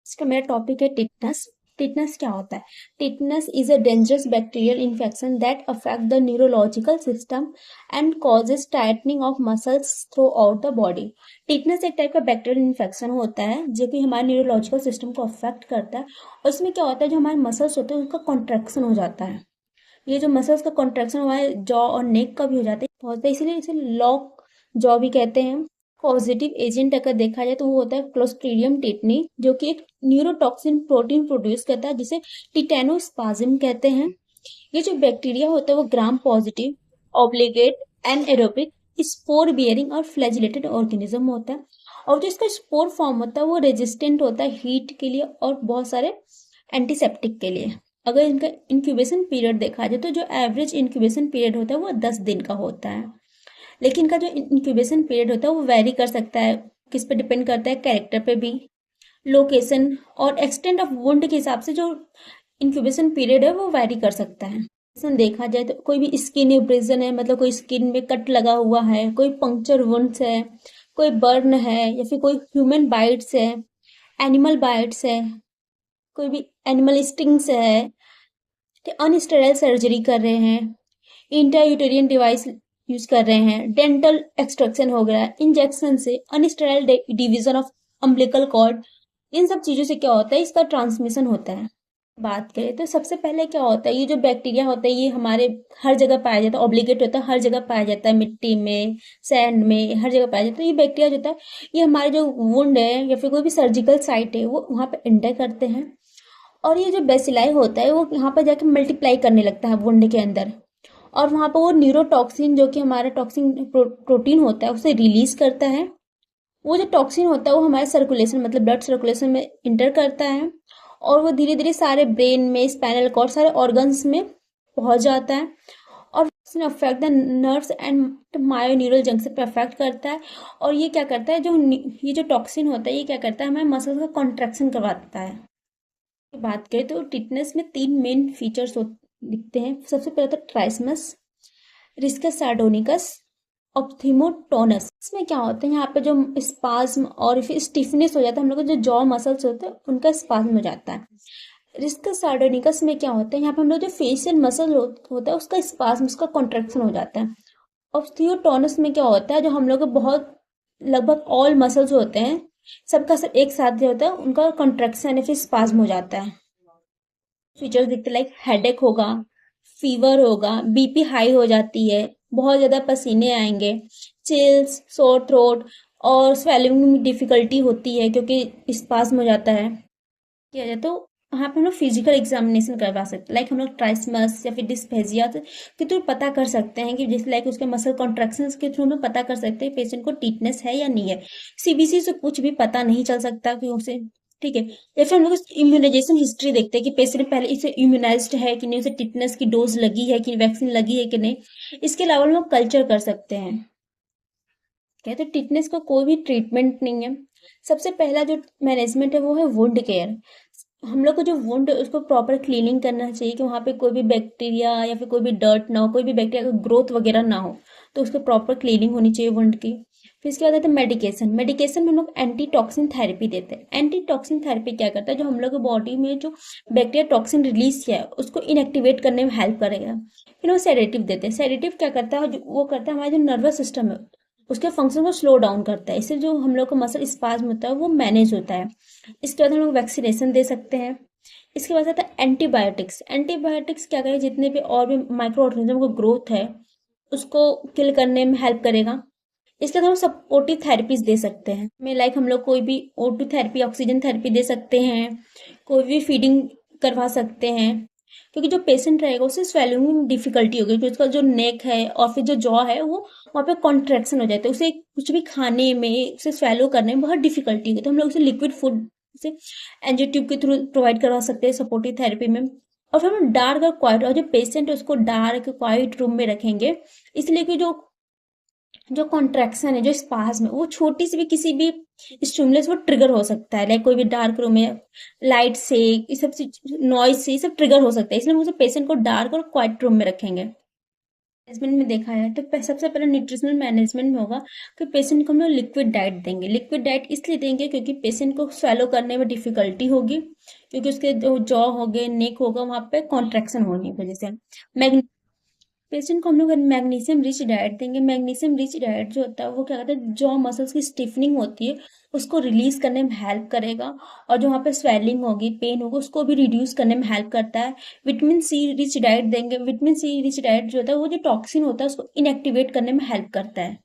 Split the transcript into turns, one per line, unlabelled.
इसका मेरा टॉपिक है टिटनस। टिटनस क्या होता है? Tetanus is a dangerous bacterial infection that affect the neurological system and causes tightening of muscles through out the body. Tetanus एक type का bacterial infection होता है जो कि हमारे न्यूरोलॉजिकल सिस्टम को अफेक्ट करता है। और इसमें क्या होता है, जो हमारे मसल्स होते हैं उनका कॉन्ट्रैक्शन हो जाता है। ये जो मसल्स का कॉन्ट्रैक्शन हमारे जॉ और नेक का भी हो जाता है, इसीलिए इसे लॉक जॉ भी कहते हैं। पॉजिटिव एजेंट अगर देखा जाए तो वो होता है क्लोस्ट्रीडियम टेटनी, जो कि एक न्यूरोटॉक्सिन प्रोटीन प्रोड्यूस करता है जिसे टिटेनोस्पाज्म कहते हैं। ये जो बैक्टीरिया होता है वो gram positive, obligate, anaerobic, spore bearing और फ्लैजिलेटेड ऑर्गेनिज्म होता है। और जो इसका स्पोर फॉर्म होता है वो रेजिस्टेंट होता है हीट के लिए और बहुत सारे एंटीसेप्टिक के लिए। अगर इनका इंक्यूबेशन पीरियड देखा जाए तो जो एवरेज इंक्यूबेशन पीरियड होता है वो 10 दिन का होता है। लेकिन इनका जो इंक्यूबेशन पीरियड होता है वो वेरी कर सकता है। किस पे डिपेंड करता है? कैरेक्टर पे भी, लोकेशन और एक्सटेंट ऑफ वुंड के हिसाब से जो इंक्यूबेशन पीरियड है वो वेरी कर सकता है। देखा जाए तो कोई भी स्किन एब्रेजन है, मतलब कोई स्किन में कट लगा हुआ है, कोई पंक्चर वुंड्स है, कोई बर्न है, या फिर कोई ह्यूमन बाइट्स है, एनिमल बाइट्स है, कोई भी एनिमल स्टिंग्स है, अनस्टेराइल सर्जरी कर रहे हैं, इंट्रायूटेरियन डिवाइस यूज कर रहे हैं, डेंटल एक्सट्रैक्शन हो गया, इंजेक्शन से, अनस्टेराइल डिवीजन ऑफ अम्बिलिकल कॉर्ड, इन सब चीजों से क्या होता है, इसका ट्रांसमिशन होता है। बात करें तो सबसे पहले क्या होता है, ये जो बैक्टीरिया होता है ये हमारे हर जगह पाया जाता है, ऑब्लिगेट होता है, हर जगह पाया जाता है, मिट्टी में, सैंड में, हर जगह पाया जाता है। ये बैक्टीरिया जो होता है ये हमारे जो वुंड है या फिर कोई भी सर्जिकल साइट है वो वहां पे एंटर करते हैं। और ये जो बेसिलाई होता है वो यहाँ पर जाके मल्टीप्लाई करने लगता है वुंड के अंदर। और वहां पर वो न्यूरोटॉक्सिन, जो कि हमारा टॉक्सिन प्रोटीन होता है, उसे रिलीज करता है। वो जो टॉक्सिन होता है वो हमारे सर्कुलेशन, मतलब ब्लड सर्कुलेशन में इंटर करता है और वो धीरे धीरे सारे ब्रेन में, स्पाइनल कॉर्ड, सारे ऑर्गन्स में पहुंच जाता है और affect the nerves and myoneural junction पे अफेक्ट करता है। और ये क्या करता है, ये जो टॉक्सिन होता है ये क्या करता है, हमारे मसल्स का कॉन्ट्रैक्शन करवाता है। बात करें तो टिटनेस में 3 मेन फीचर्स दिखते हैं। सबसे पहले तो ट्राइसमस, रिस्कस सार्डोनिकस, ऑप्थिमोटोनस। इसमें क्या होता है, यहाँ पे जो स्पाज्म और फिर स्टिफनेस हो जाता है, हम लोग जो जॉ मसल्स होते हैं उनका स्पाज्म हो जाता है। रिस्कस सार्डोनिकस में क्या होता है, यहाँ पे हम लोग जो फेशियल मसल होता है उसका स्पाज्म, उसका कॉन्ट्रैक्शन हो जाता है। ऑप्थियोटोनस में क्या होता है, जो हम लोग बहुत लगभग ऑल मसल्स होते हैं सबका सब एक साथ जो होता है उनका कॉन्ट्रैक्शन या फिर स्पाज्म हो जाता है। फीचर्स दिखते लाइक हेडेक होगा, फीवर होगा, बीपी हाई हो जाती है, बहुत ज्यादा पसीने आएंगे, चिल्स, सोर थ्रोट और स्वेलिंग में डिफिकल्टी होती है क्योंकि स्पाज्म हो जाता है। किया जाए तो वहाँ पे हम लोग फिजिकल एग्जामिनेशन करवा सकते हैं, लाइक हम लोग ट्राइसमस या फिर डिस्पेजिया के थ्रू पता कर सकते हैं कि जिस लाइक उसके मसल कॉन्ट्रैक्शन के थ्रू हम लोग पता कर सकते हैं पेशेंट को टिटनेस है या नहीं है। सीबीसी से कुछ भी पता नहीं चल सकता कि उसे, ठीक है। या फिर हम लोग इम्यूनाइजेशन हिस्ट्री देखते हैं कि पेशेंट पहले इसे इम्यूनाइज्ड है कि नहीं, उसे टिटनेस की डोज लगी है कि वैक्सीन लगी है कि नहीं। इसके अलावा हम लोग कल्चर कर सकते हैं। क्या तो टिटनेस का कोई भी ट्रीटमेंट नहीं है। सबसे पहला जो मैनेजमेंट है वो है वुंड केयर। हम लोग को जो वुंड है उसको प्रॉपर क्लीनिंग करना चाहिए कि वहाँ पे कोई भी बैक्टीरिया या फिर कोई भी डर्ट ना हो, कोई भी बैक्टीरिया का ग्रोथ वगैरह ना हो, तो उसको प्रॉपर क्लीनिंग होनी चाहिए वुंड की। फिर इसके बाद आता है मेडिकेशन। मेडिकेशन में हम लोग एंटी टॉक्सिन थेरेपी देते हैं। एंटी टॉक्सिन थेरेपी क्या करता है, जो हम लोग के बॉडी में जो बैक्टीरिया टॉक्सिन रिलीज किया है उसको इनएक्टिवेट करने में हेल्प करेगा। फिर वो सेडेटिव देते हैं। सेडेटिव क्या करता है, वो करता है हमारा जो नर्वस सिस्टम है उसके फंक्शन को स्लो डाउन करता है, इससे जो हम लोग का मसल स्पाज्म होता है वो मैनेज होता है। इसके बाद हम लोग वैक्सीनेशन दे सकते हैं। इसके बाद आता है एंटीबायोटिक्स। एंटीबायोटिक्स क्या करें, जितने भी और भी माइक्रो ऑर्गेनिज्म का ग्रोथ है उसको किल करने में हेल्प करेगा। इसके बाद हम सपोर्टिव थेरेपीज दे सकते हैं, में लाइक हम लोग कोई भी O2 थेरेपी, ऑक्सीजन थेरेपी दे सकते हैं, कोई भी फीडिंग करवा सकते हैं। क्योंकि जो पेशेंट रहेगा उसे स्वेलिंग में डिफिकल्टी होगी, क्योंकि उसका जो नेक है और फिर जो जॉ है वो वहाँ पे कॉन्ट्रैक्शन हो जाता है, उसे कुछ भी खाने में, उसे स्वेलो करने में बहुत डिफिकल्टी होगी। तो हम लोग उसे लिक्विड फूड से एनजी ट्यूब के थ्रू प्रोवाइड करवा सकते हैं सपोर्टिव थेरेपी में। और फिर हम डार्क और क्वाइट, और जो पेशेंट है उसको डार्क क्वाइट रूम में रखेंगे, इसलिए कि जो जो कॉन्ट्रैक्शन है, जो स्पाज्म है, वो छोटी सी भी किसी भी स्टिमुलस वो ट्रिगर हो सकता है, लाइक कोई भी डार्क रूम में लाइट से, ये सब नॉइज से, ये सब ट्रिगर हो सकता है। इसलिए हम उसे पेशेंट को डार्क और क्वाइट रूम में रखेंगे। मैनेजमेंट में देखा है तो सबसे पहले न्यूट्रिशनल मैनेजमेंट में होगा कि पेशेंट को हम लोग लिक्विड डाइट देंगे। लिक्विड डाइट इसलिए देंगे क्योंकि पेशेंट को swallow करने में डिफिकल्टी होगी, क्योंकि उसके जो जॉ हो गए, नेक होगा, वहां पे कॉन्ट्रेक्शन होने की वजह से। मैग्नी पेशेंट को हम लोग मैग्नीशियम रिच डाइट देंगे। मैग्नीशियम रिच डाइट जो होता है वो क्या कहते हैं, जॉ मसल्स की स्टिफनिंग होती है उसको रिलीज करने में हेल्प करेगा, और जो वहाँ पे स्वेलिंग होगी, पेन होगा, उसको भी रिड्यूस करने में हेल्प करता है। विटामिन सी रिच डाइट देंगे। विटामिन सी रिच डाइट जो होता है वो जो टॉक्सिन होता है उसको इनएक्टिवेट करने में हेल्प करता है।